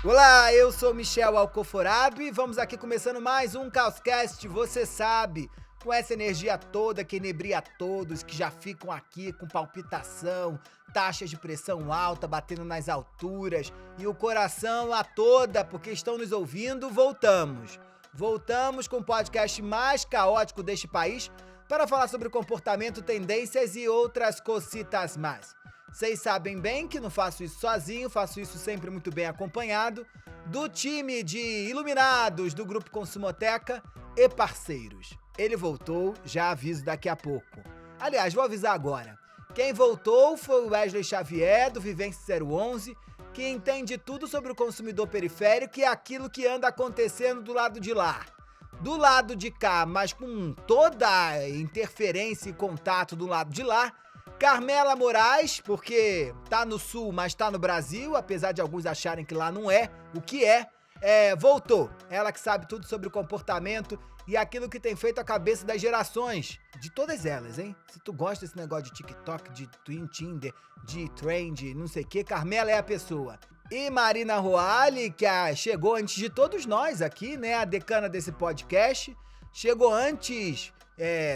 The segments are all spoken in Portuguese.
Olá, eu sou Michel Alcoforado e vamos aqui começando mais um Caoscast, você sabe, com essa energia toda que inebria a todos, que já ficam aqui com palpitação, taxas de pressão alta, batendo nas alturas e o coração a toda, porque estão nos ouvindo, voltamos. Voltamos com o podcast mais caótico deste país para falar sobre comportamento, tendências e outras cositas mais. Vocês sabem bem que não faço isso sozinho, faço isso sempre muito bem acompanhado do time de iluminados do Grupo Consumoteca e parceiros. Ele voltou, já aviso daqui a pouco. Aliás, vou avisar agora. Quem voltou foi o Wesley Xavier, do Vivência 011, que entende tudo sobre o consumidor periférico e aquilo que anda acontecendo do lado de lá. Do lado de cá, mas com toda a interferência e contato do lado de lá, Carmela Moraes, porque tá no Sul, mas tá no Brasil, apesar de alguns acharem que lá não é, o que voltou. Ela que sabe tudo sobre o comportamento e aquilo que tem feito a cabeça das gerações, de todas elas, hein? Se tu gosta desse negócio de TikTok, de Tinder, de Trend, não sei o que, Carmela é a pessoa. E Marina Roale, que chegou antes de todos nós aqui, né? A decana desse podcast, chegou antes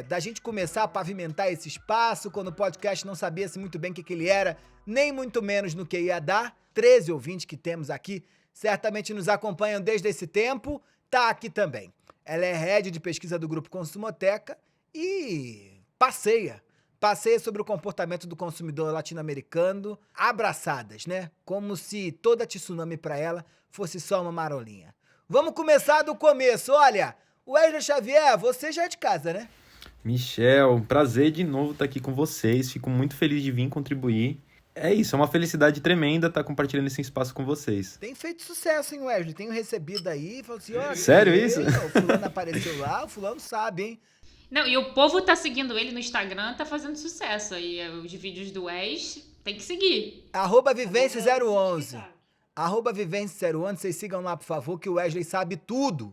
da gente começar a pavimentar esse espaço, quando o podcast não sabia-se muito bem o que ele era, nem muito menos no que ia dar. 13 ouvintes que temos aqui, certamente nos acompanham desde esse tempo, tá aqui também. Ela é head de pesquisa do Grupo Consumoteca e passeia sobre o comportamento do consumidor latino-americano, abraçadas, né? Como se toda tsunami pra ela fosse só uma marolinha. Vamos começar do começo, olha... Wesley Xavier, você já é de casa, né? Michel, prazer de novo estar aqui com vocês. Fico muito feliz de vir contribuir. É isso, é uma felicidade tremenda estar compartilhando esse espaço com vocês. Tem feito sucesso, hein, Wesley? Tenho recebido aí, falou assim, ó... Sério isso? O fulano apareceu lá, o fulano sabe, hein? Não, e o povo tá seguindo ele no Instagram, tá fazendo sucesso. Aí os vídeos do Wes, tem que seguir. @Vivência011. @Vivência011, vocês sigam lá, por favor, que o Wesley sabe tudo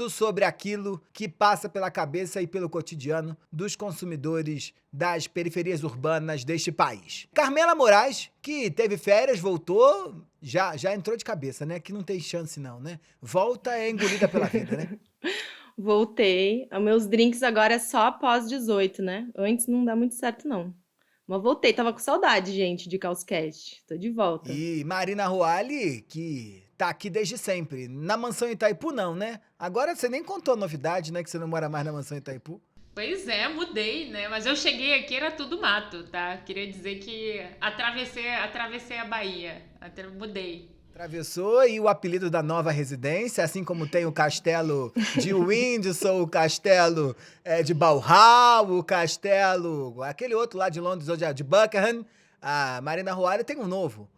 sobre aquilo que passa pela cabeça e pelo cotidiano dos consumidores das periferias urbanas deste país. Carmela Moraes, que teve férias, voltou, já entrou de cabeça, né? Que não tem chance não, né? Volta é engolida pela vida, né? Voltei. Os meus drinks agora é só após 18, né? Antes não dá muito certo, não. Mas voltei. Tava com saudade, gente, de Caoscast. Tô de volta. E Marina Roale, que tá aqui desde sempre. Na Mansão Itaipu, não, né? Agora você nem contou a novidade, né? Que você não mora mais na Mansão Itaipu. Pois é, mudei, né? Mas eu cheguei aqui, era tudo mato, tá? Queria dizer que atravessei a Bahia. Mudei. Atravessou, e o apelido da nova residência, assim como tem o castelo de Windsor, o castelo de Balhal, o castelo, aquele outro lá de Londres, de Buckingham, a Marina Roale tem um novo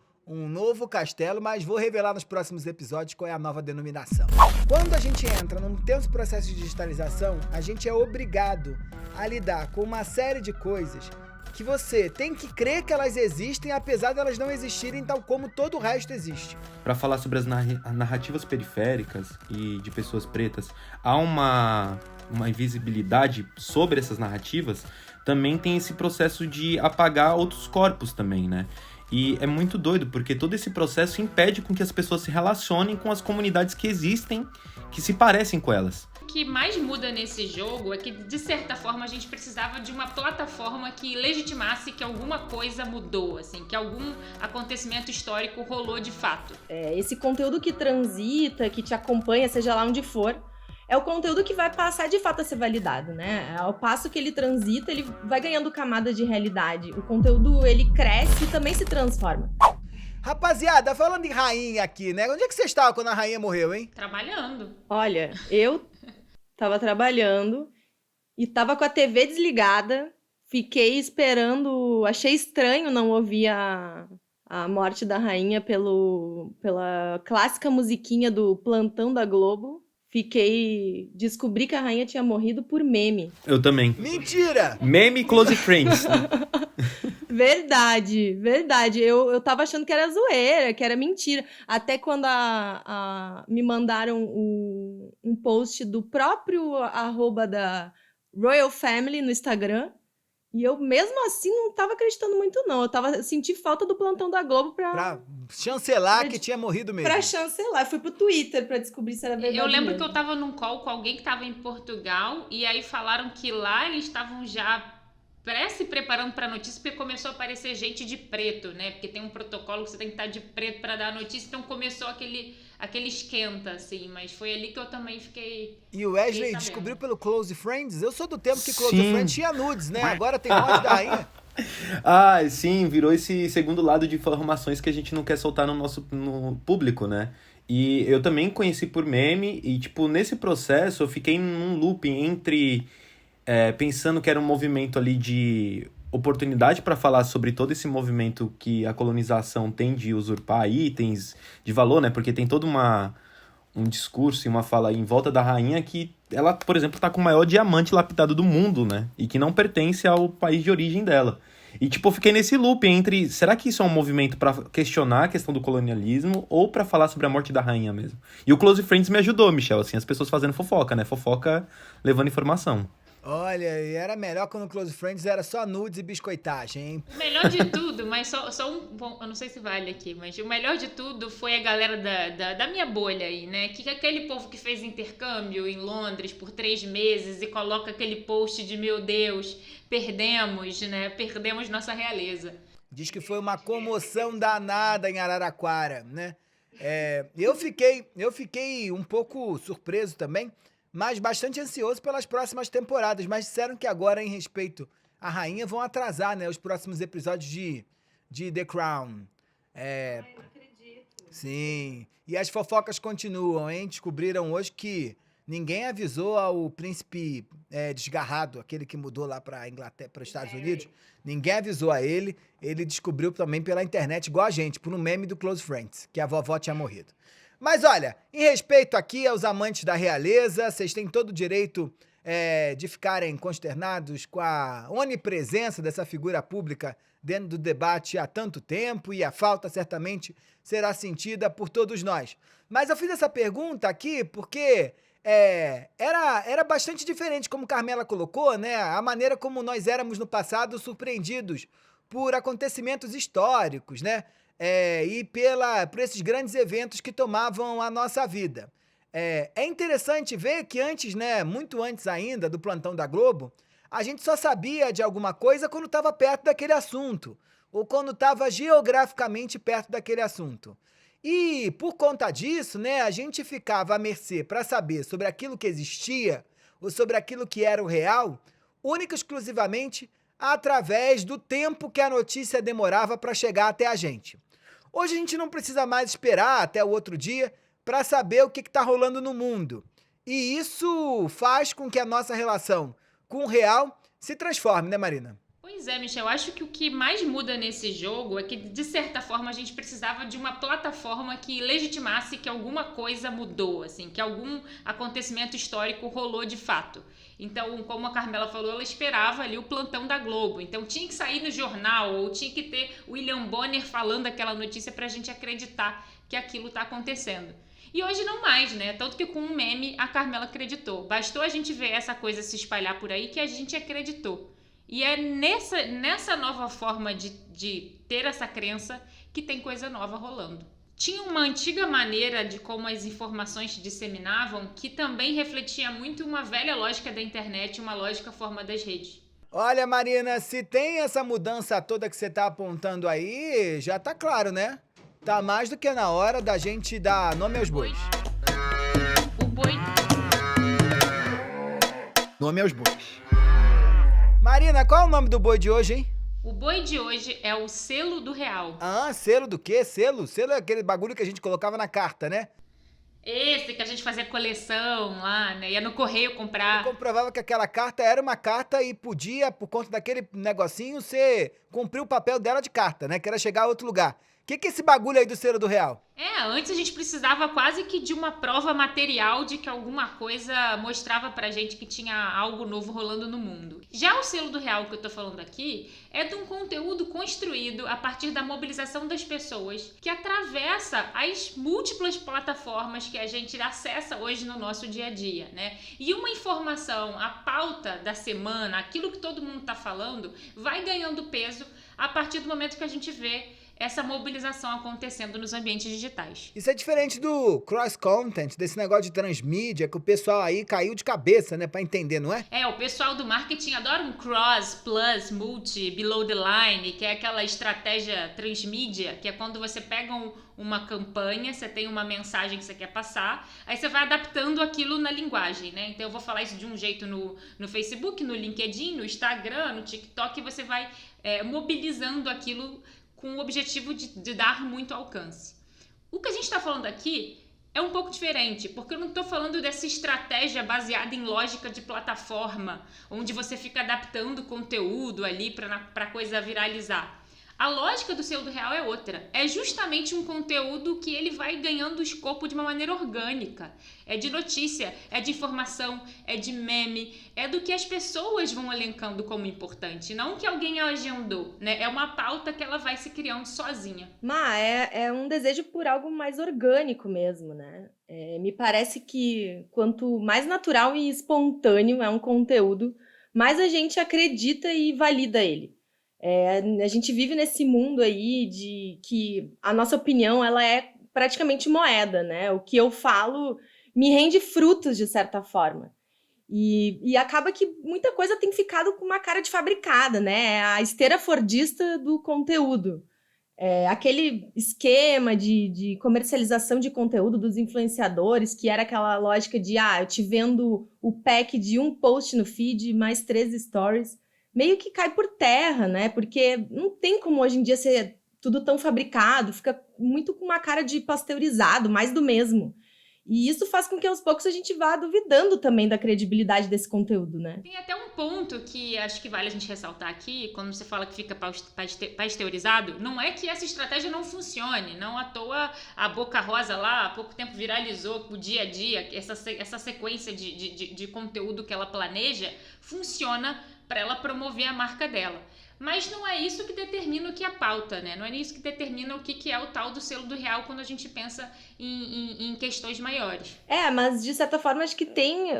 castelo, mas vou revelar nos próximos episódios qual é a nova denominação. Quando a gente entra num tenso processo de digitalização, a gente é obrigado a lidar com uma série de coisas que você tem que crer que elas existem, apesar de elas não existirem tal como todo o resto existe. Para falar sobre as narrativas periféricas e de pessoas pretas, há uma invisibilidade sobre essas narrativas, também tem esse processo de apagar outros corpos também, né? E é muito doido, porque todo esse processo impede com que as pessoas se relacionem com as comunidades que existem, que se parecem com elas. O que mais muda nesse jogo é que, de certa forma, a gente precisava de uma plataforma que legitimasse que alguma coisa mudou, assim, que algum acontecimento histórico rolou de fato. Esse conteúdo que transita, que te acompanha, seja lá onde for, é o conteúdo que vai passar de fato a ser validado, né? Ao passo que ele transita, ele vai ganhando camada de realidade. O conteúdo, ele cresce e também se transforma. Rapaziada, falando em rainha aqui, né? Onde é que você estava quando a rainha morreu, hein? Trabalhando. Olha, eu tava trabalhando e tava com a TV desligada, fiquei esperando, achei estranho não ouvir a morte da rainha pela clássica musiquinha do Plantão da Globo. Descobri que a rainha tinha morrido por meme. Eu também. Mentira! Meme Close Friends. Verdade. Eu tava achando que era zoeira, que era mentira. Até quando me mandaram um post do próprio @ da Royal Family no Instagram. E eu, mesmo assim, não tava acreditando muito, não. Eu senti falta do plantão da Globo Pra chancelar que tinha morrido mesmo. pra chancelar. Eu fui pro Twitter pra descobrir se era verdade Eu lembro mesmo. que eu tava num call com alguém que tava em Portugal e aí falaram que lá eles estavam já se preparando pra notícia porque começou a aparecer gente de preto, né? Porque tem um protocolo que você tem que estar de preto pra dar a notícia, então começou aquele esquenta, assim. Mas foi ali que eu também fiquei. E o Wesley sabendo. descobriu pelo Close Friends? Eu sou do tempo que Close Sim. Friends tinha nudes, né? Agora tem morte da rainha. Ah, sim, virou esse segundo lado de informações que a gente não quer soltar no público, né? E eu também conheci por meme e, tipo, nesse processo eu fiquei num looping entre pensando que era um movimento ali de oportunidade para falar sobre todo esse movimento que a colonização tem de usurpar itens de valor, né? Porque tem todo um discurso e uma fala aí em volta da rainha que ela, por exemplo, tá com o maior diamante lapidado do mundo, né? E que não pertence ao país de origem dela. E, tipo, eu fiquei nesse loop entre, será que isso é um movimento pra questionar a questão do colonialismo ou pra falar sobre a morte da rainha mesmo? E o Close Friends me ajudou, Michel, assim, as pessoas fazendo fofoca, né? Fofoca levando informação. Olha, e era melhor quando o Close Friends era só nudes e biscoitagem, hein? O melhor de tudo, mas só um. Bom, eu não sei se vale aqui, mas o melhor de tudo foi a galera da minha bolha aí, né? Que aquele povo que fez intercâmbio em Londres por 3 meses e coloca aquele post de meu Deus, perdemos, né? Perdemos nossa realeza. Diz que foi uma comoção danada em Araraquara, né? Eu fiquei um pouco surpreso também, mas bastante ansioso pelas próximas temporadas. Mas disseram que agora, em respeito à rainha, vão atrasar, né, os próximos episódios de The Crown. Ai, não acredito. Sim. E as fofocas continuam, hein? Descobriram hoje que ninguém avisou ao príncipe desgarrado, aquele que mudou lá pra Inglaterra, para os Estados Unidos. Ninguém avisou a ele. Ele descobriu também pela internet, igual a gente, por um meme do Close Friends, que a vovó tinha morrido. Mas olha, em respeito aqui aos amantes da realeza, vocês têm todo o direito de ficarem consternados com a onipresença dessa figura pública dentro do debate há tanto tempo, e a falta certamente será sentida por todos nós. Mas eu fiz essa pergunta aqui porque era bastante diferente, como Carmela colocou, né? A maneira como nós éramos no passado surpreendidos por acontecimentos históricos, né? E por esses grandes eventos que tomavam a nossa vida. É interessante ver que antes, né, muito antes ainda do plantão da Globo, a gente só sabia de alguma coisa quando estava perto daquele assunto, ou quando estava geograficamente perto daquele assunto. E por conta disso, né, a gente ficava à mercê para saber sobre aquilo que existia, ou sobre aquilo que era o real, única e exclusivamente através do tempo que a notícia demorava para chegar até a gente. Hoje a gente não precisa mais esperar até o outro dia para saber o que está rolando no mundo. E isso faz com que a nossa relação com o real se transforme, né, Marina? Pois é, Michel, eu acho que o que mais muda nesse jogo é que, de certa forma, a gente precisava de uma plataforma que legitimasse que alguma coisa mudou, assim, que algum acontecimento histórico rolou de fato. Então, como a Carmela falou, ela esperava ali o plantão da Globo. Então, tinha que sair no jornal ou tinha que ter o William Bonner falando aquela notícia pra gente acreditar que aquilo tá acontecendo. E hoje não mais, né? Tanto que com um meme a Carmela acreditou. Bastou a gente ver essa coisa se espalhar por aí que a gente acreditou. E é nessa nova forma de ter essa crença que tem coisa nova rolando. Tinha uma antiga maneira de como as informações se disseminavam que também refletia muito uma velha lógica da internet, uma lógica forma das redes. Olha, Marina, se tem essa mudança toda que você tá apontando aí, já tá claro, né? Tá mais do que na hora da gente dar nome aos bois. O boi... Nome aos bois. Marina, qual é o nome do boi de hoje, hein? O boi de hoje é o selo do real. Ah, selo do quê? Selo? Selo é aquele bagulho que a gente colocava na carta, né? Esse que a gente fazia coleção lá, né? Ia no correio comprar. Comprovava que aquela carta era uma carta e podia, por conta daquele negocinho, você cumprir o papel dela de carta, né? Que era chegar a outro lugar. Que é esse bagulho aí do selo do real? Antes a gente precisava quase que de uma prova material de que alguma coisa mostrava pra gente que tinha algo novo rolando no mundo. Já o selo do real que eu tô falando aqui é de um conteúdo construído a partir da mobilização das pessoas que atravessa as múltiplas plataformas que a gente acessa hoje no nosso dia a dia, né? E uma informação, a pauta da semana, aquilo que todo mundo tá falando, vai ganhando peso a partir do momento que a gente vê essa mobilização acontecendo nos ambientes digitais. Isso é diferente do cross-content, desse negócio de transmídia que o pessoal aí caiu de cabeça, né, pra entender, não é? O pessoal do marketing adora um cross, plus, multi, below the line, que é aquela estratégia transmídia, que é quando você pega uma campanha, você tem uma mensagem que você quer passar, aí você vai adaptando aquilo na linguagem, né? Então eu vou falar isso de um jeito no Facebook, no LinkedIn, no Instagram, no TikTok, e você vai mobilizando aquilo com o objetivo de dar muito alcance. O que a gente está falando aqui é um pouco diferente, porque eu não estou falando dessa estratégia baseada em lógica de plataforma, onde você fica adaptando conteúdo ali para a coisa viralizar. A lógica do selo do real é outra. É justamente um conteúdo que ele vai ganhando escopo de uma maneira orgânica. É de notícia, é de informação, é de meme, é do que as pessoas vão elencando como importante, não que alguém agendou, né? É uma pauta que ela vai se criando sozinha. É um desejo por algo mais orgânico mesmo, né? Me parece que quanto mais natural e espontâneo é um conteúdo, mais a gente acredita e valida ele. A gente vive nesse mundo aí de que a nossa opinião ela é praticamente moeda, né? O que eu falo me rende frutos, de certa forma. E acaba que muita coisa tem ficado com uma cara de fabricada, né? A esteira fordista do conteúdo. Aquele esquema de comercialização de conteúdo dos influenciadores, que era aquela lógica de, eu te vendo o pack de um post no feed, mais 3 stories, meio que cai por terra, né? Porque não tem como hoje em dia ser tudo tão fabricado, fica muito com uma cara de pasteurizado, mais do mesmo. E isso faz com que aos poucos a gente vá duvidando também da credibilidade desse conteúdo, né? Tem até um ponto que acho que vale a gente ressaltar aqui, quando você fala que fica pasteurizado, não é que essa estratégia não funcione, não à toa a Boca Rosa lá há pouco tempo viralizou o dia a dia, essa sequência de conteúdo que ela planeja funciona para ela promover a marca dela. Mas não é isso que determina o que é a pauta, né? Não é isso que determina o que é o tal do selo do real quando a gente pensa em questões maiores. Mas de certa forma acho que tem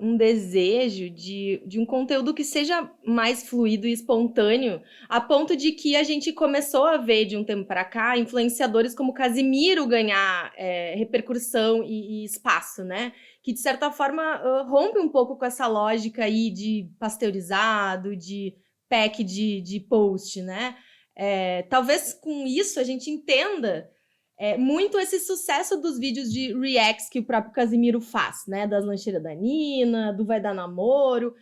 um desejo de um conteúdo que seja mais fluido e espontâneo, a ponto de que a gente começou a ver de um tempo para cá influenciadores como Casimiro ganhar repercussão e espaço, né? Que de certa forma rompe um pouco com essa lógica aí de pasteurizado, de pack de post, né? Talvez com isso a gente entenda muito esse sucesso dos vídeos de reacts que o próprio Casimiro faz, né? Das lancheiras da Nina, do Vai Dar Namoro.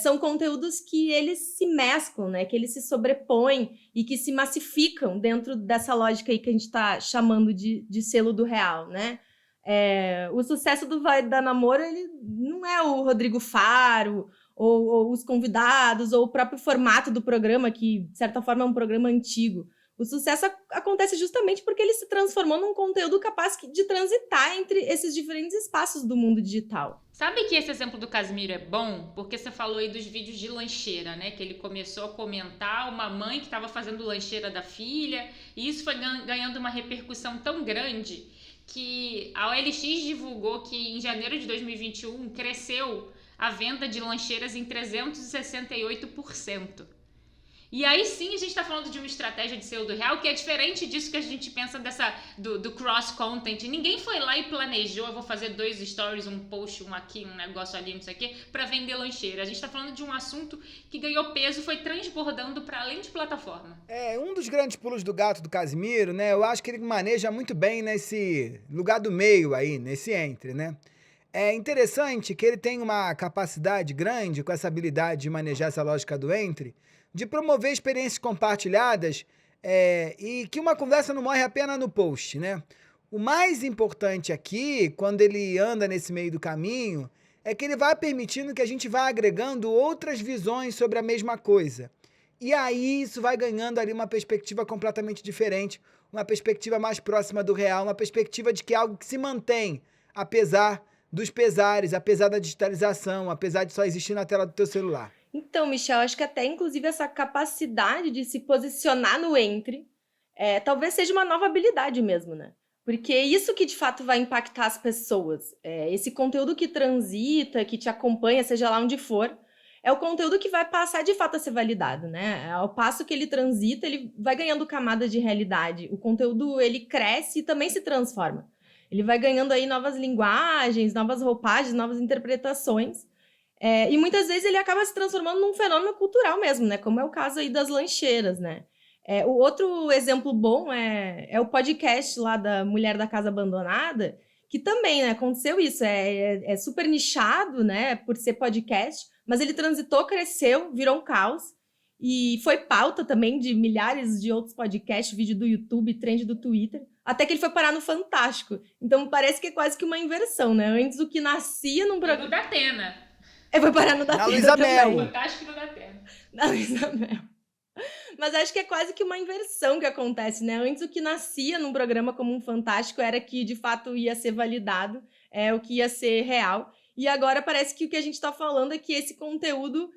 São conteúdos que eles se mesclam, né? Que eles se sobrepõem e que se massificam dentro dessa lógica aí que a gente está chamando de selo do real, né? O sucesso do Vai Dar Namoro, ele não é o Rodrigo Faro, ou os convidados, ou o próprio formato do programa, que, de certa forma, é um programa antigo. O sucesso acontece justamente porque ele se transformou num conteúdo capaz de transitar entre esses diferentes espaços do mundo digital. Sabe que esse exemplo do Casimiro é bom? Porque você falou aí dos vídeos de lancheira, né? Que ele começou a comentar uma mãe que estava fazendo lancheira da filha, e isso foi ganhando uma repercussão tão grande que a OLX divulgou que em janeiro de 2021 cresceu a venda de lancheiras em 368%. E aí sim a gente está falando de uma estratégia de selo do real que é diferente disso que a gente pensa do cross-content. Ninguém foi lá e planejou, eu vou fazer 2 stories, um post, um aqui, um negócio ali, não sei o quê, para vender lancheira. A gente está falando de um assunto que ganhou peso, foi transbordando para além de plataforma. Um dos grandes pulos do gato do Casimiro, né? Eu acho que ele maneja muito bem nesse lugar do meio aí, nesse entre, né? É interessante que ele tem uma capacidade grande, com essa habilidade de manejar essa lógica do entre, de promover experiências compartilhadas e que uma conversa não morre apenas no post, né? O mais importante aqui, quando ele anda nesse meio do caminho, é que ele vai permitindo que a gente vá agregando outras visões sobre a mesma coisa. E aí isso vai ganhando ali uma perspectiva completamente diferente, uma perspectiva mais próxima do real, uma perspectiva de que é algo que se mantém, apesar dos pesares, apesar da digitalização, apesar de só existir na tela do teu celular. Então, Michel, acho que até inclusive essa capacidade de se posicionar no entre, talvez seja uma nova habilidade mesmo, né? Porque é isso que de fato vai impactar as pessoas. Esse conteúdo que transita, que te acompanha, seja lá onde for, é o conteúdo que vai passar de fato a ser validado, né? Ao passo que ele transita, ele vai ganhando camada de realidade. O conteúdo, ele cresce e também se transforma. Ele vai ganhando aí novas linguagens, novas roupagens, novas interpretações. E muitas vezes ele acaba se transformando num fenômeno cultural mesmo, né? Como é o caso aí das lancheiras, né? O outro exemplo bom é o podcast lá da Mulher da Casa Abandonada, que também, né, aconteceu isso. É super nichado, né, por ser podcast, mas ele transitou, cresceu, virou um caos. E foi pauta também de milhares de outros podcasts, vídeo do YouTube, trend do Twitter, até que ele foi parar no Fantástico. Então parece que é quase que uma inversão, né? Antes o que nascia num programa... No Datena. Foi parar no Datena Luísa Mel. também. Fantástico no Datena. Na Luísa Mel. Mas acho que é quase que uma inversão que acontece, né? Antes o que nascia num programa como um Fantástico era que de fato ia ser validado, o que ia ser real. E agora parece que o que a gente está falando é que esse conteúdo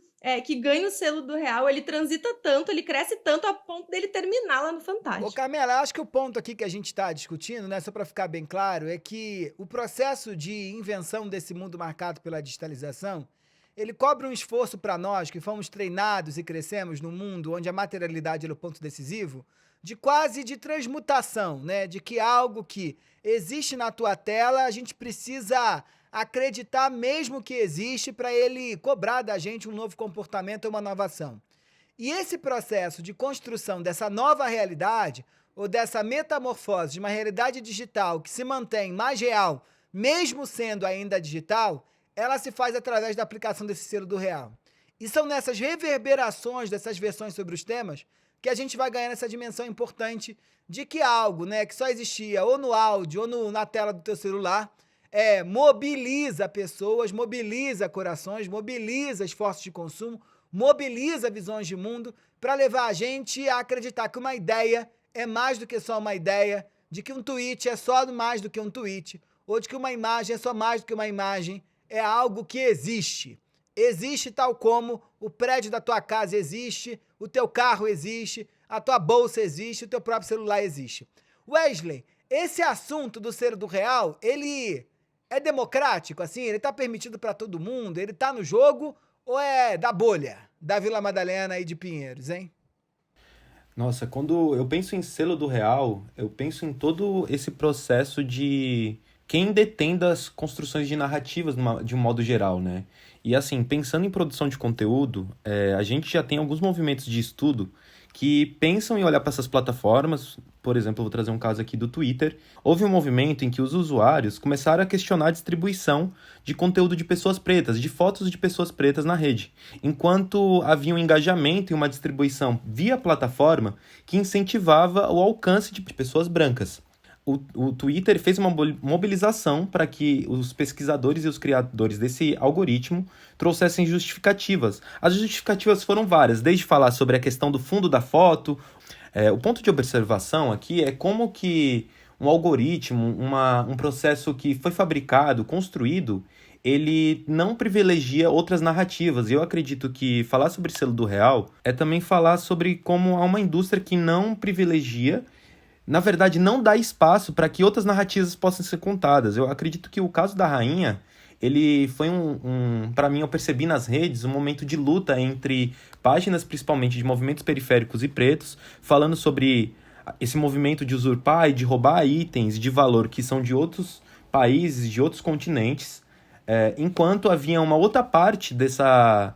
que ganha o selo do real, ele transita tanto, ele cresce tanto a ponto dele terminar lá no Fantástico. Ô Carmela, acho que o ponto aqui que a gente está discutindo, né, só para ficar bem claro, é que o processo de invenção desse mundo marcado pela digitalização, ele cobra um esforço para nós que fomos treinados e crescemos num mundo onde a materialidade é o ponto decisivo, de quase de transmutação, né, de que algo que existe na tua tela, a gente precisa acreditar mesmo que existe para ele cobrar da gente um novo comportamento ou uma nova ação. E esse processo de construção dessa nova realidade, ou dessa metamorfose de uma realidade digital que se mantém mais real, mesmo sendo ainda digital, ela se faz através da aplicação desse selo do real. E são nessas reverberações dessas versões sobre os temas que a gente vai ganhando essa dimensão importante de que algo, né, que só existia ou no áudio ou na tela do teu celular, mobiliza pessoas, mobiliza corações, mobiliza esforços de consumo, mobiliza visões de mundo para levar a gente a acreditar que uma ideia é mais do que só uma ideia, de que um tweet é só mais do que um tweet, ou de que uma imagem é só mais do que uma imagem, é algo que existe. Existe tal como o prédio da tua casa existe, o teu carro existe, a tua bolsa existe, o teu próprio celular existe. Wesley, esse assunto do selo do real, ele é democrático, assim? Ele tá permitido para todo mundo? Ele tá no jogo ou é da bolha da Vila Madalena e de Pinheiros, hein? Nossa, quando eu penso em selo do real, eu penso em todo esse processo de quem detém das construções de narrativas de um modo geral, né? E assim, pensando em produção de conteúdo, a gente já tem alguns movimentos de estudo que pensam em olhar para essas plataformas. Por exemplo, eu vou trazer um caso aqui do Twitter. Houve um movimento em que os usuários começaram a questionar a distribuição de conteúdo de pessoas pretas, de fotos de pessoas pretas na rede, enquanto havia um engajamento e uma distribuição via plataforma que incentivava o alcance de pessoas brancas. O Twitter fez uma mobilização para que os pesquisadores e os criadores desse algoritmo trouxessem justificativas. As justificativas foram várias, desde falar sobre a questão do fundo da foto. O ponto de observação aqui é como que um algoritmo, um processo que foi fabricado, construído, ele não privilegia outras narrativas. E eu acredito que falar sobre selo do real é também falar sobre como há uma indústria que não privilegia, na verdade, não dá espaço para que outras narrativas possam ser contadas. Eu acredito que o caso da rainha, ele foi para mim, eu percebi nas redes, um momento de luta entre páginas, principalmente de movimentos periféricos e pretos, falando sobre esse movimento de usurpar e de roubar itens de valor que são de outros países, de outros continentes, enquanto havia uma outra parte dessa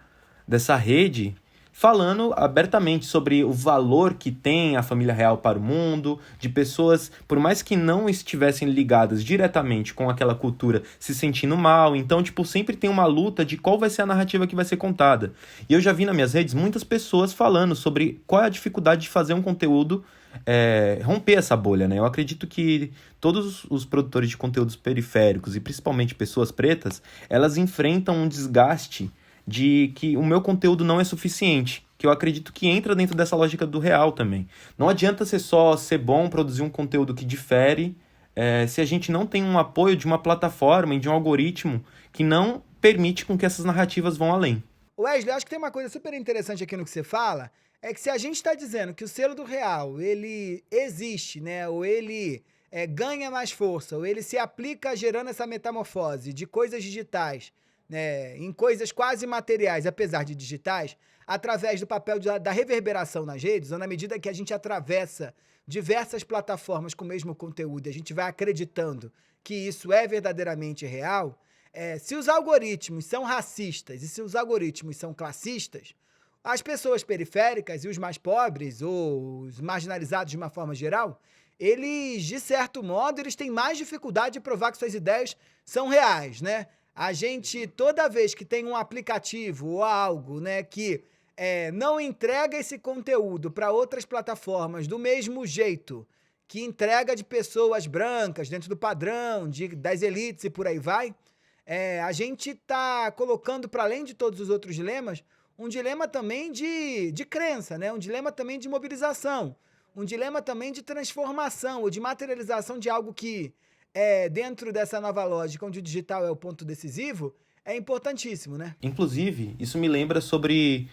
rede falando abertamente sobre o valor que tem a família real para o mundo, de pessoas, por mais que não estivessem ligadas diretamente com aquela cultura, se sentindo mal. Então, sempre tem uma luta de qual vai ser a narrativa que vai ser contada. E eu já vi nas minhas redes muitas pessoas falando sobre qual é a dificuldade de fazer um conteúdo romper essa bolha, né? Eu acredito que todos os produtores de conteúdos periféricos, e principalmente pessoas pretas, elas enfrentam um desgaste de que o meu conteúdo não é suficiente. que eu acredito que entra dentro dessa lógica do real também. Não adianta ser só ser bom, produzir um conteúdo que difere, se a gente não tem um apoio de uma plataforma e de um algoritmo que não permite com que essas narrativas vão além. Wesley, eu acho que tem uma coisa super interessante aqui no que você fala, é que se a gente está dizendo que o selo do real, ele existe, né, ou ele ganha mais força, ou ele se aplica gerando essa metamorfose de coisas digitais, né, em coisas quase materiais, apesar de digitais, através do papel da reverberação nas redes, ou na medida que a gente atravessa diversas plataformas com o mesmo conteúdo, a gente vai acreditando que isso é verdadeiramente real. Se os algoritmos são racistas e se os algoritmos são classistas, as pessoas periféricas e os mais pobres, ou os marginalizados de uma forma geral, eles, de certo modo, eles têm mais dificuldade de provar que suas ideias são reais, né? A gente, toda vez que tem um aplicativo ou algo, né, que não entrega esse conteúdo para outras plataformas do mesmo jeito que entrega de pessoas brancas, dentro do padrão, das elites e por aí vai, a gente está colocando, para além de todos os outros dilemas, um dilema também de crença, né? Um dilema também de mobilização, um dilema também de transformação ou de materialização de algo que, dentro dessa nova lógica, onde o digital é o ponto decisivo, é importantíssimo, né? Inclusive, isso me lembra sobre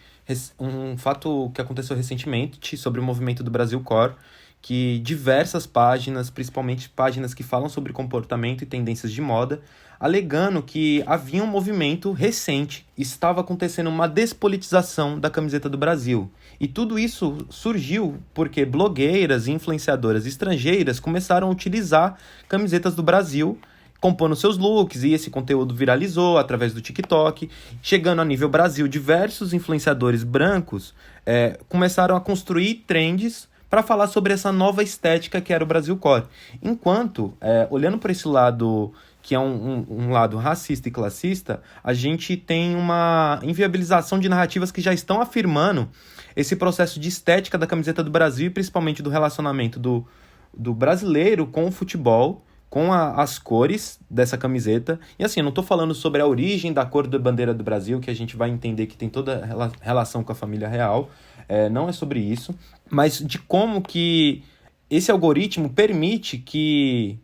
um fato que aconteceu recentemente, sobre o movimento do Brasil Core, que diversas páginas, principalmente páginas que falam sobre comportamento e tendências de moda, alegando que havia um movimento recente, estava acontecendo uma despolitização da camiseta do Brasil. E tudo isso surgiu porque blogueiras e influenciadoras estrangeiras começaram a utilizar camisetas do Brasil, compondo seus looks, e esse conteúdo viralizou através do TikTok. Chegando a nível Brasil, diversos influenciadores brancos começaram a construir trends para falar sobre essa nova estética que era o Brasil Core. Enquanto, olhando por esse lado, que é um lado racista e classista, a gente tem uma inviabilização de narrativas que já estão afirmando esse processo de estética da camiseta do Brasil, e principalmente do relacionamento do brasileiro com o futebol, com as cores dessa camiseta. E assim, eu não estou falando sobre a origem da cor da bandeira do Brasil, que a gente vai entender que tem toda a relação com a família real, não é sobre isso, mas de como que esse algoritmo permite que...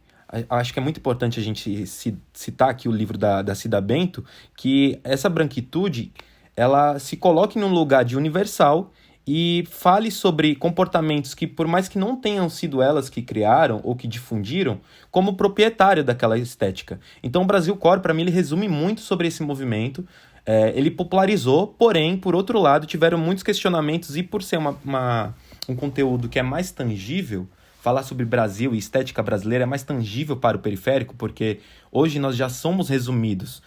Acho que é muito importante a gente citar aqui o livro da Cida Bento, que essa branquitude, ela se coloque num lugar de universal e fale sobre comportamentos que, por mais que não tenham sido elas que criaram ou que difundiram, como proprietário daquela estética. Então o Brasil Core, para mim, ele resume muito sobre esse movimento. Ele popularizou, porém, por outro lado, tiveram muitos questionamentos, e por ser um conteúdo que é mais tangível, falar sobre Brasil e estética brasileira é mais tangível para o periférico, porque hoje nós já somos resumidos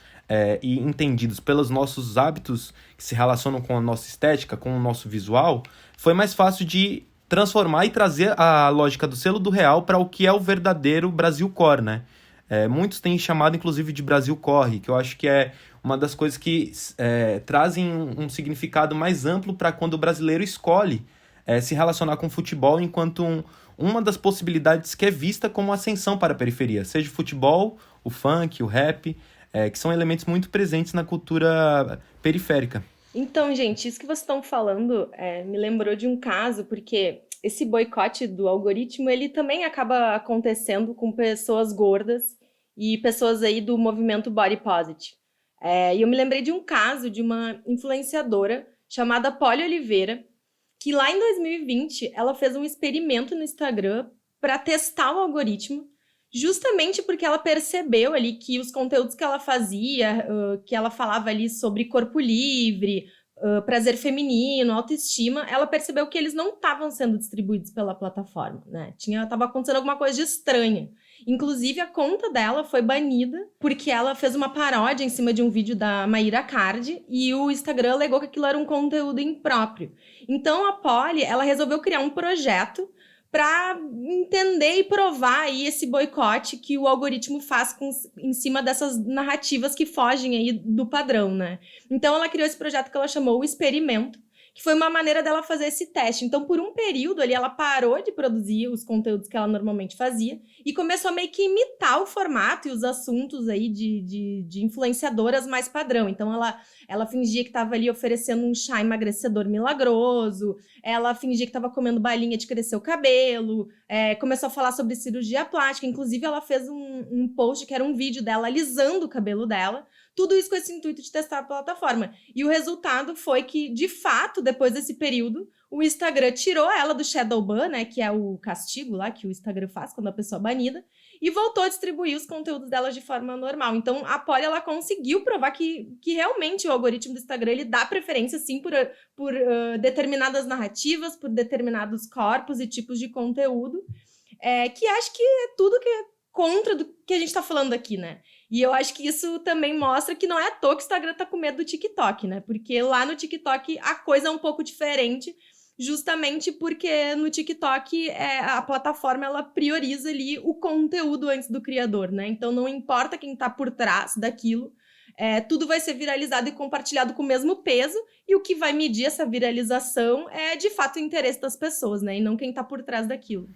e entendidos pelos nossos hábitos que se relacionam com a nossa estética, com o nosso visual. Foi mais fácil de transformar e trazer a lógica do selo do real para o que é o verdadeiro Brasil Core, né? Muitos têm chamado, inclusive, de Brasil Corre, que eu acho que é uma das coisas que trazem um significado mais amplo para quando o brasileiro escolhe se relacionar com o futebol, enquanto uma das possibilidades que é vista como ascensão para a periferia, seja o futebol, o funk, o rap, que são elementos muito presentes na cultura periférica. Então, gente, isso que vocês estão falando me lembrou de um caso, porque esse boicote do algoritmo, ele também acaba acontecendo com pessoas gordas e pessoas aí do movimento Body Positive. E eu me lembrei de um caso de uma influenciadora chamada Polly Oliveira, que lá em 2020 ela fez um experimento no Instagram para testar o algoritmo, justamente porque ela percebeu ali que os conteúdos que ela fazia, que ela falava ali sobre corpo livre, prazer feminino, autoestima, ela percebeu que eles não estavam sendo distribuídos pela plataforma, né? Tava acontecendo alguma coisa de estranha. Inclusive, a conta dela foi banida porque ela fez uma paródia em cima de um vídeo da Mayra Card e o Instagram alegou que aquilo era um conteúdo impróprio. Então, a Polly, ela resolveu criar um projeto para entender e provar aí esse boicote que o algoritmo faz em cima dessas narrativas que fogem aí do padrão, né? Então, ela criou esse projeto que ela chamou o Experimento, que foi uma maneira dela fazer esse teste. Então, por um período ali, ela parou de produzir os conteúdos que ela normalmente fazia e começou a meio que imitar o formato e os assuntos aí de influenciadoras mais padrão. Então, ela fingia que estava ali oferecendo um chá emagrecedor milagroso, ela fingia que estava comendo balinha de crescer o cabelo, começou a falar sobre cirurgia plástica. Inclusive, ela fez um post que era um vídeo dela alisando o cabelo dela. Tudo isso com esse intuito de testar a plataforma. E o resultado foi que, de fato, depois desse período, o Instagram tirou ela do shadow ban, né, que é o castigo lá que o Instagram faz quando a pessoa é banida, e voltou a distribuir os conteúdos dela de forma normal. Então, a Polly, ela conseguiu provar que realmente o algoritmo do Instagram, ele dá preferência, sim, por determinadas narrativas, por determinados corpos e tipos de conteúdo, que acho que é tudo que é contra do que a gente tá falando aqui, né? E eu acho que isso também mostra que não é à toa que o Instagram tá com medo do TikTok, né? Porque lá no TikTok a coisa é um pouco diferente, justamente porque no TikTok a plataforma ela prioriza ali o conteúdo antes do criador, né? Então não importa quem tá por trás daquilo, tudo vai ser viralizado e compartilhado com o mesmo peso, e o que vai medir essa viralização é de fato o interesse das pessoas, né? E não quem tá por trás daquilo.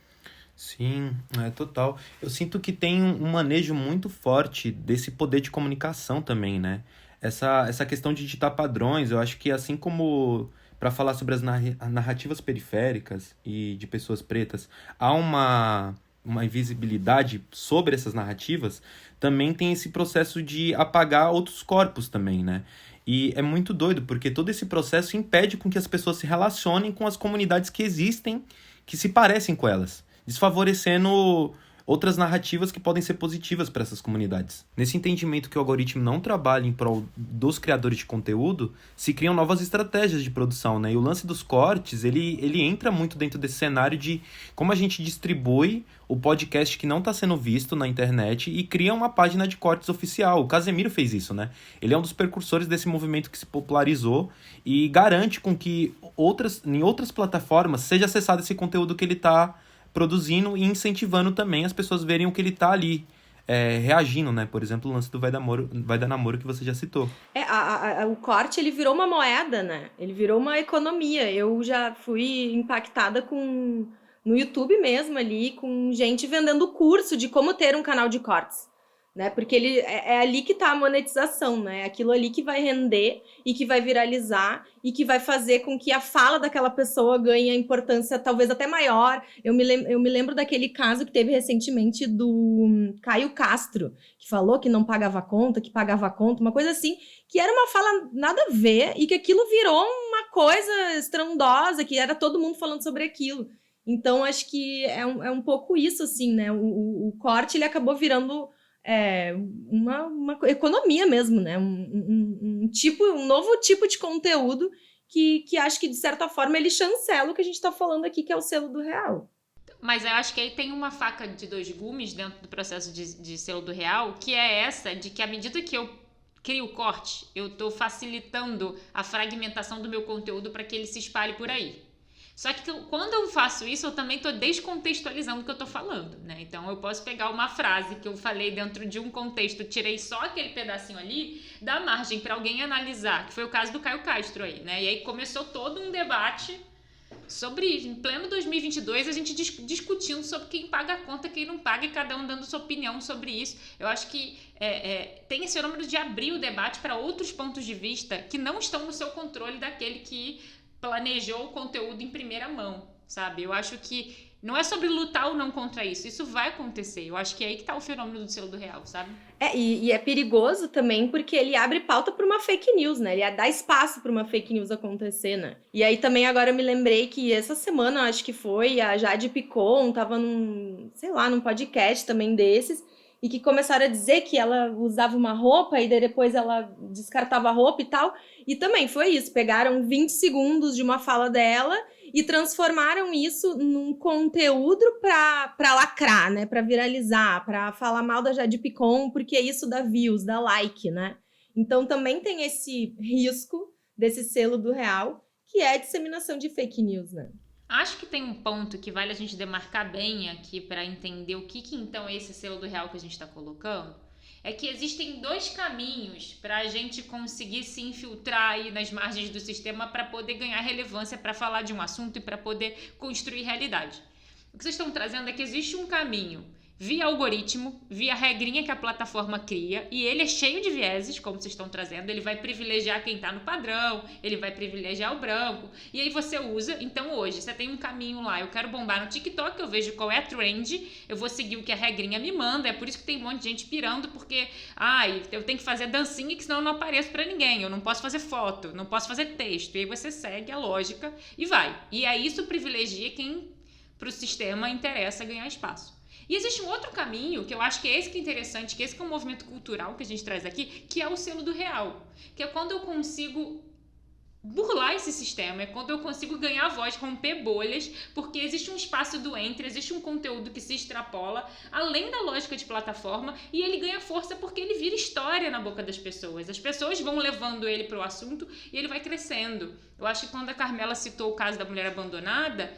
Sim, total. Eu sinto que tem um manejo muito forte desse poder de comunicação também, né? Essa questão de ditar padrões, eu acho que assim como para falar sobre as narrativas periféricas e de pessoas pretas, há uma invisibilidade sobre essas narrativas, também tem esse processo de apagar outros corpos também, né? E é muito doido, porque todo esse processo impede com que as pessoas se relacionem com as comunidades que existem, que se parecem com elas, desfavorecendo outras narrativas que podem ser positivas para essas comunidades. Nesse entendimento que o algoritmo não trabalha em prol dos criadores de conteúdo, se criam novas estratégias de produção, né? E o lance dos cortes, ele entra muito dentro desse cenário de como a gente distribui o podcast que não está sendo visto na internet e cria uma página de cortes oficial. O Casemiro fez isso, né? Ele é um dos precursores desse movimento que se popularizou e garante com que em outras plataformas seja acessado esse conteúdo que ele está produzindo e incentivando também as pessoas verem o que ele tá ali reagindo, né? Por exemplo, o lance do Vai Dar Namoro que você já citou. O corte, ele virou uma moeda, né? Ele virou uma economia. Eu já fui impactada no YouTube mesmo ali, com gente vendendo curso de como ter um canal de cortes, né? Porque é ali que tá a monetização, né? É aquilo ali que vai render e que vai viralizar e que vai fazer com que a fala daquela pessoa ganhe importância talvez até maior. Eu me lembro daquele caso que teve recentemente do Caio Castro, que falou que não pagava conta, que pagava conta, uma coisa assim, que era uma fala nada a ver e que aquilo virou uma coisa estrondosa, que era todo mundo falando sobre aquilo. Então, acho que é um pouco isso, assim, né? O corte, ele acabou virando uma economia mesmo, né? Um novo tipo de conteúdo que acho que, de certa forma, ele chancela o que a gente está falando aqui, que é o selo do real. Mas eu acho que aí tem uma faca de dois gumes dentro do processo de selo do real, que é essa de que à medida que eu crio o corte, eu estou facilitando a fragmentação do meu conteúdo para que ele se espalhe por aí. Só que quando eu faço isso, eu também estou descontextualizando o que eu estou falando, né? Então, eu posso pegar uma frase que eu falei dentro de um contexto, tirei só aquele pedacinho ali, dar margem para alguém analisar, que foi o caso do Caio Castro aí, né? E aí começou todo um debate sobre isso. Em pleno 2022, a gente discutindo sobre quem paga a conta, quem não paga, e cada um dando sua opinião sobre isso. Eu acho que tem esse fenômeno de abrir o debate para outros pontos de vista que não estão no seu controle daquele que planejou o conteúdo em primeira mão, sabe? Eu acho que não é sobre lutar ou não contra isso. Isso vai acontecer. Eu acho que é aí que tá o fenômeno do selo do real, sabe? E é perigoso também porque ele abre pauta para uma fake news, né? Ele dá espaço para uma fake news acontecer, né? E aí também agora eu me lembrei que essa semana, acho que foi, a Jade Picon tava num podcast também desses, e que começaram a dizer que ela usava uma roupa e depois ela descartava a roupa e tal. E também foi isso, pegaram 20 segundos de uma fala dela e transformaram isso num conteúdo para lacrar, né? Para viralizar, para falar mal da Jade Picon, porque isso dá views, dá like, né? Então também tem esse risco desse selo do real, que é a disseminação de fake news, né? Acho que tem um ponto que vale a gente demarcar bem aqui para entender o que então é esse selo do real que a gente está colocando. é que existem 2 caminhos para a gente conseguir se infiltrar aí nas margens do sistema para poder ganhar relevância, para falar de um assunto e para poder construir realidade. O que vocês estão trazendo é que existe um caminho via algoritmo, via regrinha que a plataforma cria, e ele é cheio de vieses, como vocês estão trazendo, ele vai privilegiar quem está no padrão, ele vai privilegiar o branco, e aí você usa. Então hoje, você tem um caminho lá, eu quero bombar no TikTok, eu vejo qual é a trend, eu vou seguir o que a regrinha me manda, é por isso que tem um monte de gente pirando, porque, eu tenho que fazer dancinha, que senão eu não apareço para ninguém, eu não posso fazer foto, não posso fazer texto, e aí você segue a lógica e vai. E aí isso privilegia quem para o sistema interessa ganhar espaço. E existe um outro caminho, que eu acho que é esse que é interessante, que esse que é um movimento cultural que a gente traz aqui, que é o selo do real. Que é quando eu consigo burlar esse sistema, é quando eu consigo ganhar voz, romper bolhas, porque existe um espaço do entre, existe um conteúdo que se extrapola, além da lógica de plataforma, e ele ganha força porque ele vira história na boca das pessoas. As pessoas vão levando ele para o assunto e ele vai crescendo. Eu acho que quando a Carmela citou o caso da mulher abandonada,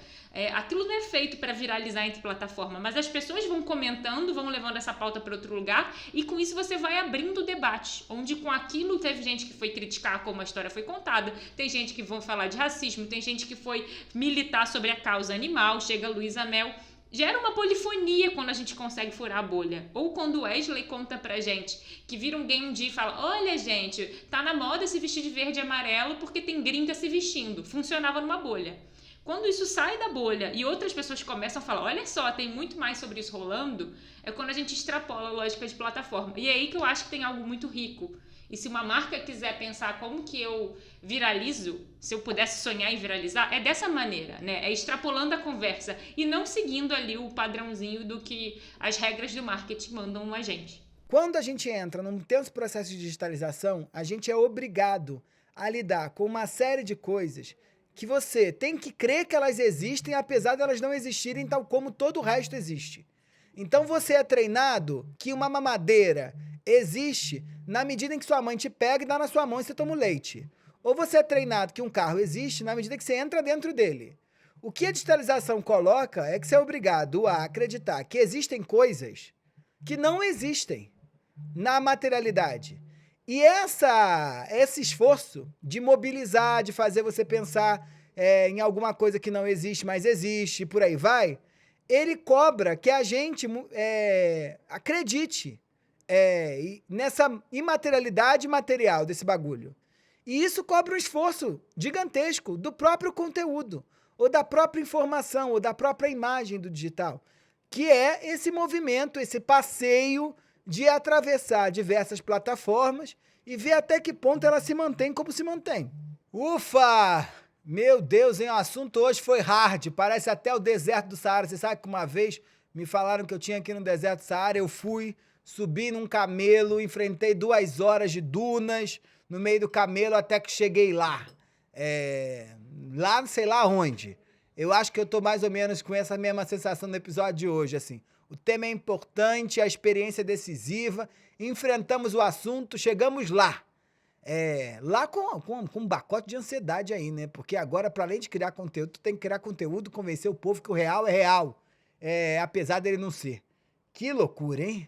aquilo não é feito para viralizar entre plataformas, mas as pessoas vão comentando, vão levando essa pauta para outro lugar, e com isso você vai abrindo o debate, onde com aquilo teve gente que foi criticar como a história foi contada, tem gente que vão falar de racismo, tem gente que foi militar sobre a causa animal, chega Luísa Mel. Gera uma polifonia quando a gente consegue furar a bolha. Ou quando o Wesley conta pra gente que vira alguém um dia e fala: olha, gente, tá na moda se vestir de verde e amarelo porque tem gringa se vestindo. Funcionava numa bolha. Quando isso sai da bolha e outras pessoas começam a falar: olha só, tem muito mais sobre isso rolando, é quando a gente extrapola a lógica de plataforma. E é aí que eu acho que tem algo muito rico. E se uma marca quiser pensar como que eu viralizo, se eu pudesse sonhar em viralizar, é dessa maneira, né? É extrapolando a conversa e não seguindo ali o padrãozinho do que as regras do marketing mandam a gente. Quando a gente entra num tenso processo de digitalização, a gente é obrigado a lidar com uma série de coisas que você tem que crer que elas existem, apesar de elas não existirem tal como todo o resto existe. Então você é treinado que uma mamadeira existe na medida em que sua mãe te pega e dá na sua mão e você toma o leite. Ou você é treinado que um carro existe na medida que você entra dentro dele. O que a digitalização coloca é que você é obrigado a acreditar que existem coisas que não existem na materialidade. E esse esforço de mobilizar, de fazer você pensar em alguma coisa que não existe, mas existe, e por aí vai, ele cobra que a gente acredite nessa imaterialidade material desse bagulho. E isso cobra um esforço gigantesco do próprio conteúdo, ou da própria informação, ou da própria imagem do digital, que é esse movimento, esse passeio de atravessar diversas plataformas e ver até que ponto ela se mantém como se mantém. Ufa! Meu Deus, hein? O assunto hoje foi hard, parece até o deserto do Saara. Você sabe que uma vez me falaram que eu tinha aqui no deserto do Saara, eu fui, subi num camelo, enfrentei 2 horas de dunas no meio do camelo até que cheguei lá. Lá não sei lá onde. Eu acho que eu tô mais ou menos com essa mesma sensação do episódio de hoje, assim. O tema é importante, a experiência é decisiva, enfrentamos o assunto, chegamos lá. Lá com um pacote de ansiedade aí, né? Porque agora, para além de criar conteúdo, tu tem que criar conteúdo, convencer o povo que o real é real. Apesar dele não ser. Que loucura, hein?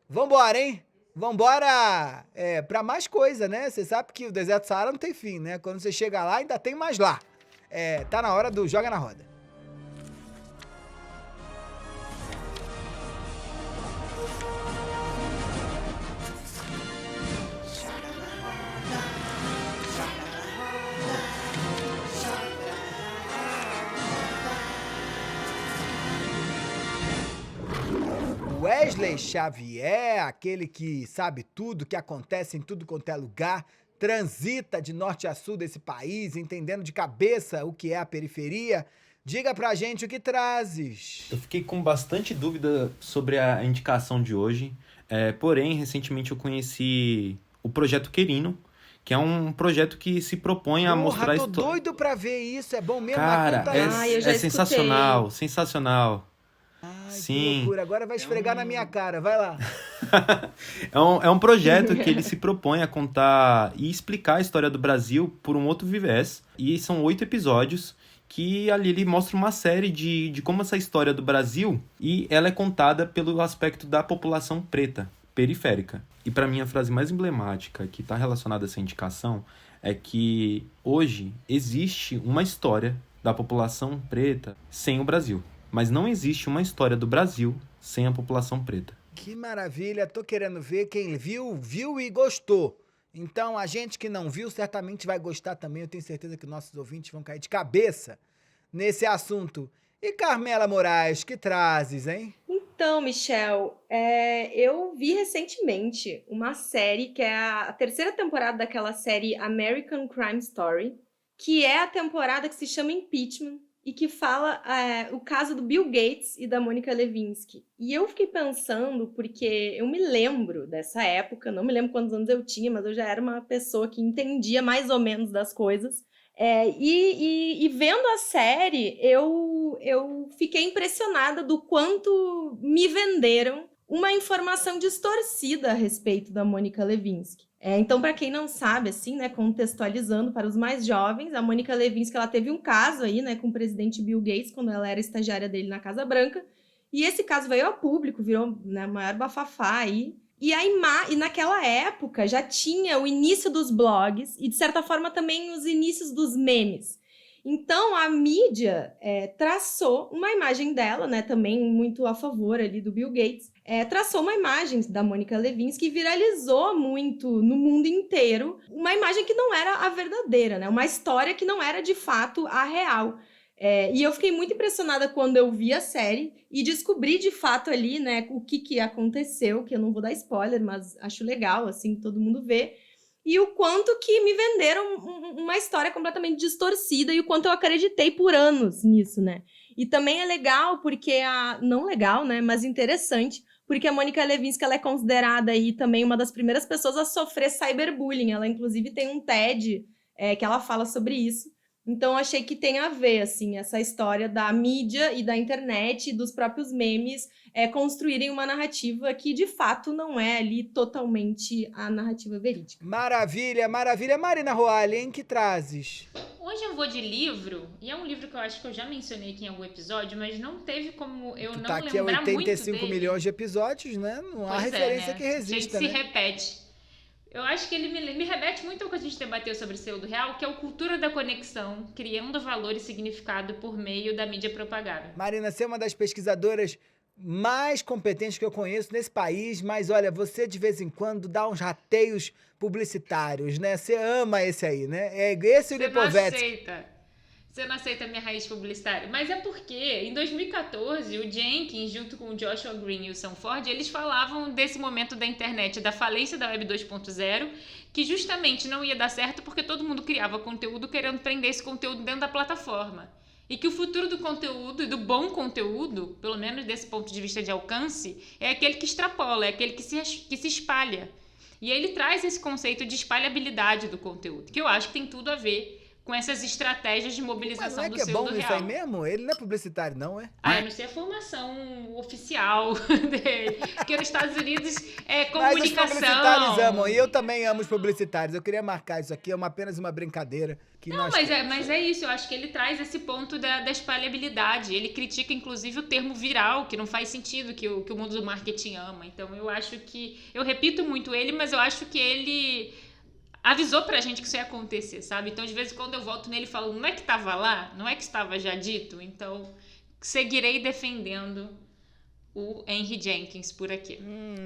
Vambora, hein? Vambora pra mais coisa, né? Você sabe que o deserto do Saara não tem fim, né? Quando você chega lá, ainda tem mais lá. Tá na hora do Joga na Roda. Wesley Xavier, aquele que sabe tudo, que acontece em tudo quanto é lugar, transita de norte a sul desse país, entendendo de cabeça o que é a periferia. Diga pra gente o que trazes. Eu fiquei com bastante dúvida sobre a indicação de hoje, porém, recentemente eu conheci o Projeto Querino, que é um projeto que se propõe a mostrar... Tô doido pra ver isso, é bom mesmo? Cara, é sensacional, sensacional. Ai, sim. Que loucura, agora vai esfregar na minha cara, vai lá. É um projeto que ele se propõe a contar e explicar a história do Brasil por um outro viés. E são 8 episódios que ali ele mostra uma série de como essa história do Brasil, e ela é contada pelo aspecto da população preta. periférica. E para mim a frase mais emblemática que está relacionada a essa indicação é que hoje existe uma história da população preta sem o Brasil, mas não existe uma história do Brasil sem a população preta. Que maravilha, tô querendo ver. Quem viu e gostou. Então, a gente que não viu certamente vai gostar também. Eu tenho certeza que nossos ouvintes vão cair de cabeça nesse assunto. E Carmela Moraes, que trazes, hein? Então, Michel, eu vi recentemente uma série que é a terceira temporada daquela série American Crime Story, que é a temporada que se chama Impeachment e que fala o caso do Bill Gates e da Monica Lewinsky. E eu fiquei pensando, porque eu me lembro dessa época, não me lembro quantos anos eu tinha, mas eu já era uma pessoa que entendia mais ou menos das coisas. E vendo a série, eu fiquei impressionada do quanto me venderam uma informação distorcida a respeito da Monica Lewinsky. Então, para quem não sabe, assim, né, contextualizando para os mais jovens, a Monica Lewinsky ela teve um caso aí, né, com o presidente Bill Gates, quando ela era estagiária dele na Casa Branca, e esse caso veio ao público, virou, né, maior bafafá aí. E naquela época já tinha o início dos blogs e, de certa forma, também os inícios dos memes. Então, a mídia traçou uma imagem dela, né, também muito a favor ali do Bill Gates, traçou uma imagem da Monica Lewinsky e viralizou muito no mundo inteiro uma imagem que não era a verdadeira, né, uma história que não era, de fato, a real. E eu fiquei muito impressionada quando eu vi a série e descobri de fato ali, né, o que aconteceu, que eu não vou dar spoiler, mas acho legal, assim, todo mundo vê, e o quanto que me venderam uma história completamente distorcida e o quanto eu acreditei por anos nisso, né. E também é legal porque, não legal, né, mas interessante, porque a Monica Lewinsky ela é considerada aí também uma das primeiras pessoas a sofrer cyberbullying, ela inclusive tem um TED que ela fala sobre isso. Então, achei que tem a ver, assim, essa história da mídia e da internet e dos próprios memes construírem uma narrativa que, de fato, não é ali totalmente a narrativa verídica. Maravilha, maravilha. Marina Roalli, hein, que trazes? Hoje eu vou de livro, e é um livro que eu acho que eu já mencionei aqui em algum episódio, mas não teve como eu Tu não tá aqui há lembrar muito 85 dele. milhões de episódios, né? Não há Pois referência né? que resista, A gente né? se repete. Eu acho que ele me remete muito ao que a gente debateu sobre o pseudo real, que é a cultura da conexão, criando valor e significado por meio da mídia propagável. Marina, você é uma das pesquisadoras mais competentes que eu conheço nesse país, mas olha, você de vez em quando dá uns rateios publicitários, né? Você ama esse aí, né? É esse o Lipovetsky. Você não aceita a minha raiz publicitária. Mas é porque, em 2014, o Jenkins, junto com o Joshua Green e o Sam Ford, eles falavam desse momento da internet, da falência da Web 2.0, que justamente não ia dar certo porque todo mundo criava conteúdo querendo prender esse conteúdo dentro da plataforma. E que o futuro do conteúdo e do bom conteúdo, pelo menos desse ponto de vista de alcance, é aquele que extrapola, é aquele que se espalha. E ele traz esse conceito de espalhabilidade do conteúdo, que eu acho que tem tudo a ver com essas estratégias de mobilização do pseudo real. Mas não é que é bom isso aí mesmo? Ele não é publicitário, não, é? Eu não sei a formação oficial dele, porque nos Estados Unidos é comunicação. Mas os publicitários amam, e eu também amo os publicitários. Eu queria marcar isso aqui, apenas uma brincadeira. Mas é isso, eu acho que ele traz esse ponto da espalhabilidade. Ele critica, inclusive, o termo viral, que não faz sentido, que o mundo do marketing ama. Então, eu acho que... Eu repito muito ele, mas eu acho que ele avisou pra gente que isso ia acontecer, sabe? Então, de vez em quando eu volto nele e falo, não é que estava lá? Não é que estava já dito? Então, seguirei defendendo o Henry Jenkins por aqui.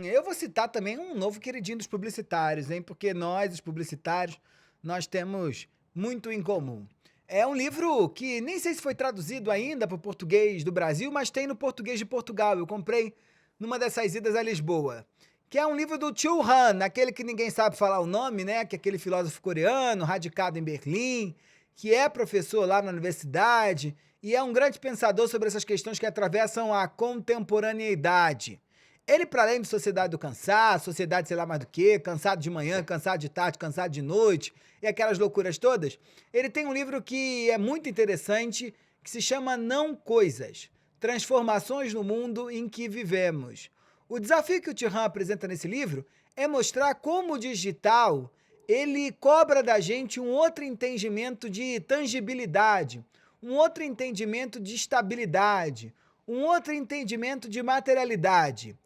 Eu vou citar também um novo queridinho dos publicitários, hein? Porque nós, os publicitários, nós temos muito em comum. É um livro que nem sei se foi traduzido ainda para o português do Brasil, mas tem no português de Portugal. Eu comprei numa dessas idas a Lisboa. Que é um livro do Chul Han, aquele que ninguém sabe falar o nome, né? Que é aquele filósofo coreano, radicado em Berlim, que é professor lá na universidade e é um grande pensador sobre essas questões que atravessam a contemporaneidade. Ele, para além de Sociedade do Cansaço, Sociedade sei lá mais do que, Cansado de Manhã, Cansado de Tarde, Cansado de Noite e aquelas loucuras todas, ele tem um livro que é muito interessante, que se chama Não Coisas, Transformações no Mundo em que Vivemos. O desafio que o Chul Han apresenta nesse livro é mostrar como o digital ele cobra da gente um outro entendimento de tangibilidade, um outro entendimento de estabilidade, um outro entendimento de materialidade.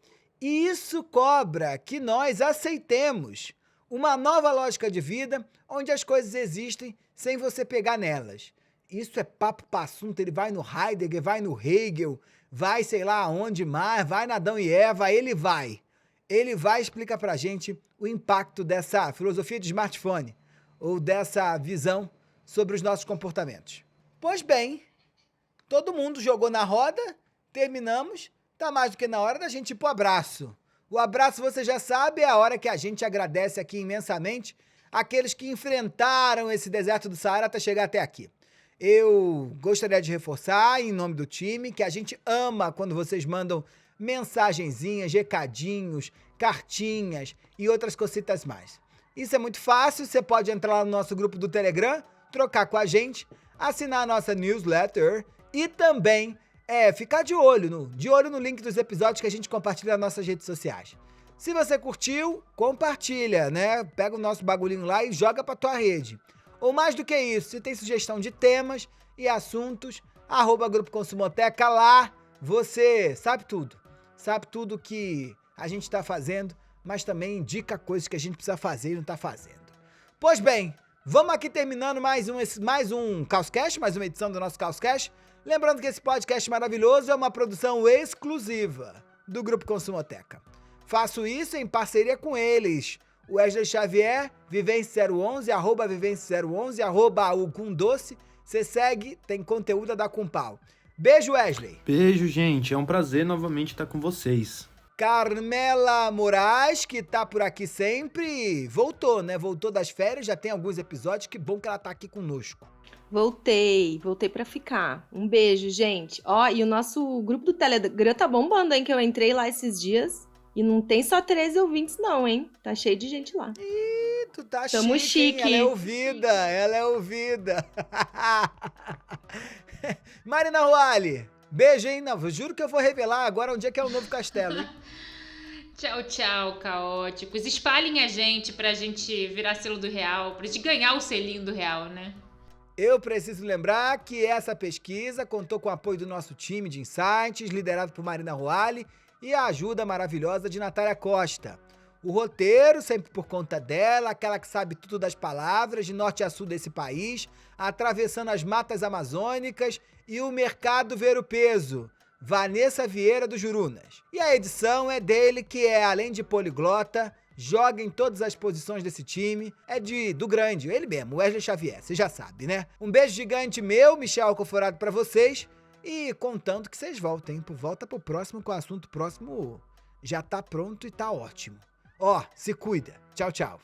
E isso cobra que nós aceitemos uma nova lógica de vida onde as coisas existem sem você pegar nelas. Isso é papo para assunto, ele vai no Heidegger, vai no Hegel, vai sei lá aonde mais, vai na Adão e Eva, ele vai. Ele vai explicar pra gente o impacto dessa filosofia de smartphone ou dessa visão sobre os nossos comportamentos. Pois bem, todo mundo jogou na roda, terminamos, tá mais do que na hora da gente ir pro abraço. O abraço, você já sabe, é a hora que a gente agradece aqui imensamente aqueles que enfrentaram esse deserto do Saara até chegar até aqui. Eu gostaria de reforçar, em nome do time, que a gente ama quando vocês mandam mensagenzinhas, recadinhos, cartinhas e outras cositas mais. Isso é muito fácil, você pode entrar lá no nosso grupo do Telegram, trocar com a gente, assinar a nossa newsletter e também ficar de olho no link dos episódios que a gente compartilha nas nossas redes sociais. Se você curtiu, compartilha, né? Pega o nosso bagulhinho lá e joga pra tua rede. Ou mais do que isso, se tem sugestão de temas e assuntos, @Grupo Consumoteca, lá você sabe tudo que a gente tá fazendo, mas também indica coisas que a gente precisa fazer e não tá fazendo. Pois bem, vamos aqui terminando mais um Causcast, mais uma edição do nosso Causcast. Lembrando que esse podcast maravilhoso é uma produção exclusiva do Grupo Consumoteca. Faço isso em parceria com eles, o Wesley Xavier, Vivência011, @Vivência011, @Algumdoce. Você segue, tem conteúdo da Compal. Beijo, Wesley. Beijo, gente. É um prazer novamente estar com vocês. Carmela Moraes, que tá por aqui sempre, voltou, né? Voltou das férias, já tem alguns episódios, que bom que ela tá aqui conosco. Voltei pra ficar. Um beijo, gente. Ó, e o nosso grupo do Telegram tá bombando, hein? Que eu entrei lá esses dias e não tem só 13 ouvintes não, hein? Tá cheio de gente lá. Ih, tu tá Tamo chique, chique. hein? Ela é ouvida. Marina Ruali, beijo, hein? Não, eu juro que eu vou revelar agora onde é que é o novo castelo, hein? Tchau, tchau, caóticos. Espalhem a gente pra gente virar selo do Real, pra gente ganhar o selinho do Real, né? Eu preciso lembrar que essa pesquisa contou com o apoio do nosso time de insights, liderado por Marina Ruali, e a ajuda maravilhosa de Natália Costa. O roteiro, sempre por conta dela, aquela que sabe tudo das palavras, de norte a sul desse país, atravessando as matas amazônicas e o mercado ver o peso, Vanessa Vieira do Jurunas. E a edição é dele, que é, além de poliglota, joga em todas as posições desse time, é do grande, ele mesmo, Wesley Xavier, você já sabe, né? Um beijo gigante meu, Michel Alcoforado, pra vocês, e contando que vocês voltem, volta pro próximo, que o assunto próximo já tá pronto e tá ótimo. Ó, se cuida. Tchau, tchau.